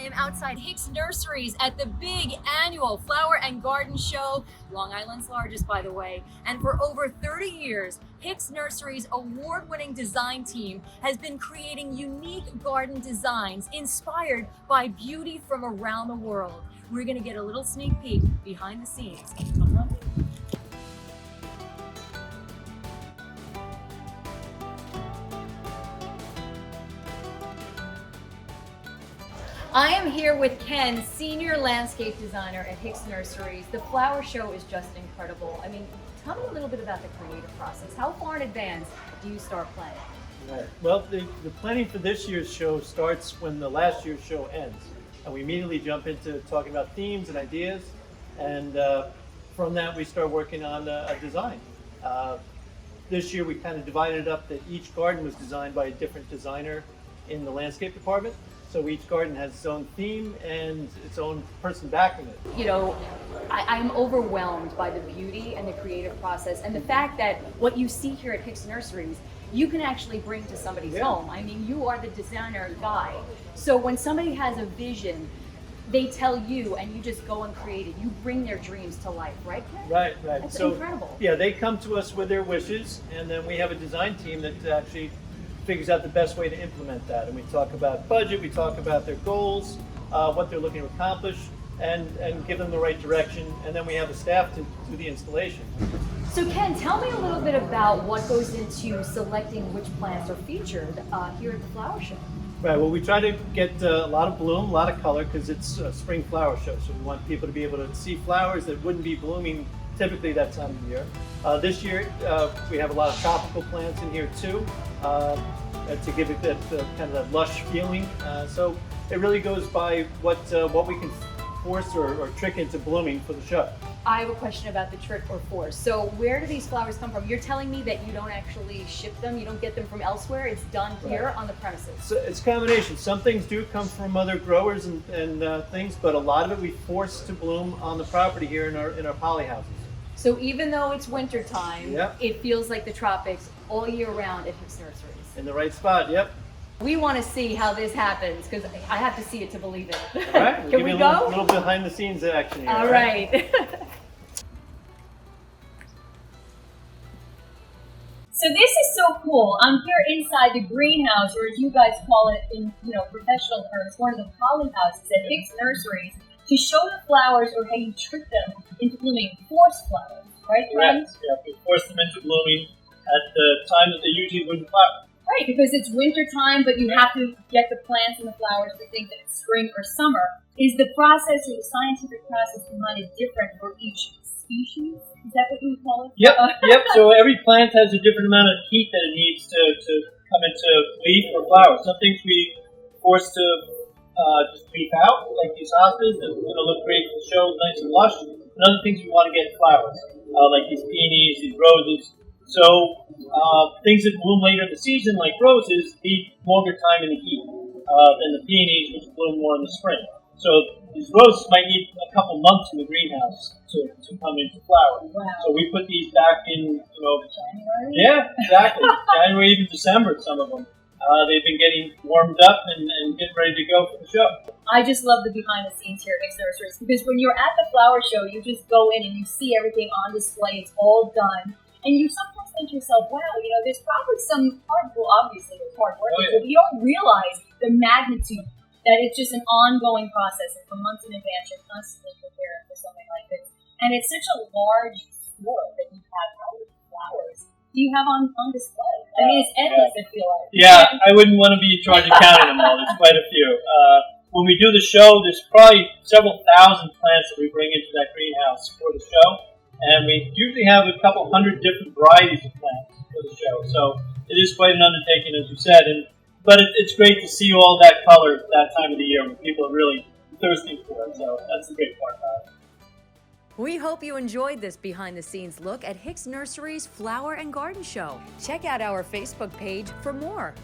I am outside Hicks Nurseries at the big annual Flower and Garden Show, Long Island's largest, by the way. And for over 30 years, Hicks Nurseries' award-winning design team has been creating unique garden designs inspired by beauty from around the world. We're going to get a little sneak peek behind the scenes. Come on. I am here with Ken, Senior Landscape Designer at Hicks Nurseries. The flower show is just incredible. I mean, tell me a little bit about the creative process. How far in advance do you start planning? Right. Well, the planning for this year's show starts when the last year's show ends. And we immediately jump into talking about themes and ideas. And from that, we start working on a design. This year, we kind of divided it up that each garden was designed by a different designer in the landscape department. So each garden has its own theme and its own person backing it. You know, I'm overwhelmed by the beauty and the creative process and the fact that what you see here at Hicks Nurseries, you can actually bring to somebody's home. I mean, you are the designer guy. So when somebody has a vision, they tell you and you just go and create it. You bring their dreams to life, right, Ken? Right. That's incredible. Yeah, they come to us with their wishes, and then we have a design team that actually figures out the best way to implement that. And we talk about budget, we talk about their goals, what they're looking to accomplish, and give them the right direction. And then we have the staff to do the installation. So Ken, tell me a little bit about what goes into selecting which plants are featured here at the flower show. Right, well, we try to get a lot of bloom, a lot of color, because it's a spring flower show. So we want people to be able to see flowers that wouldn't be blooming typically that time of year. This year, we have a lot of tropical plants in here too, to give it that kind of that lush feeling. So it really goes by what we can force or trick into blooming for the show. I have a question about the trick or force. So where do these flowers come from? You're telling me that you don't actually ship them, you don't get them from elsewhere, it's done here on the premises. So it's a combination. Some things do come from other growers and things, but a lot of it we force to bloom on the property here in our poly houses. So even though it's winter time, Yep. It feels like the tropics all year round at Hicks Nurseries. In the right spot, yep. We want to see how this happens because I have to see it to believe it. All right, we'll Can give we you go? a little behind the scenes action here. All right. So this is so cool. I'm here inside the greenhouse, or as you guys call it in professional terms, one of the poly houses at Hicks Nurseries, to show the flowers or how you trick them into blooming forced flowers, right? Correct. Yeah, we force them into blooming at the time that they usually wouldn't flower. Right, because it's winter time, but you have to get the plants and the flowers to think that it's spring or summer. Is the process or the scientific process behind it different for each species? Is that what you would call it? Yep, yep. So every plant has a different amount of heat that it needs to come into leaf or flower. Some things we force to just leaf out, like these hostas, that are going to look great for the show, nice and lush. And other things we want to get flowers, like these peonies, these roses. So things that bloom later in the season, like roses, need longer time in the heat than the peonies, which bloom more in the spring. So these roses might need a couple months in the greenhouse to come into flower. Wow. So we put these back in, January? Yeah, exactly. January, even December, some of them. They've been getting warmed up and getting ready to go for the show. I just love the behind the scenes here at Hicks Nurseries because when you're at the flower show, you just go in and you see everything on display. It's all done. And you sometimes think to yourself, wow, there's probably some hard, well, obviously there's hard work, but you don't realize the magnitude that it's just an ongoing process. And for months in advance, you're constantly preparing for something like this. And it's such a large store that you have. How many flowers do you have on display? I mean, it's endless, I feel like. Yeah, I wouldn't want to be in charge of counting them all. There's quite a few. When we do the show, there's probably several thousand plants that we bring into that greenhouse for the show. And we usually have a couple hundred different varieties of plants for the show. So it is quite an undertaking, as you said. But it's great to see all that color that time of the year when people are really thirsty for it. So that's the great part about it. We hope you enjoyed this behind-the-scenes look at Hicks Nurseries Flower and Garden Show. Check out our Facebook page for more.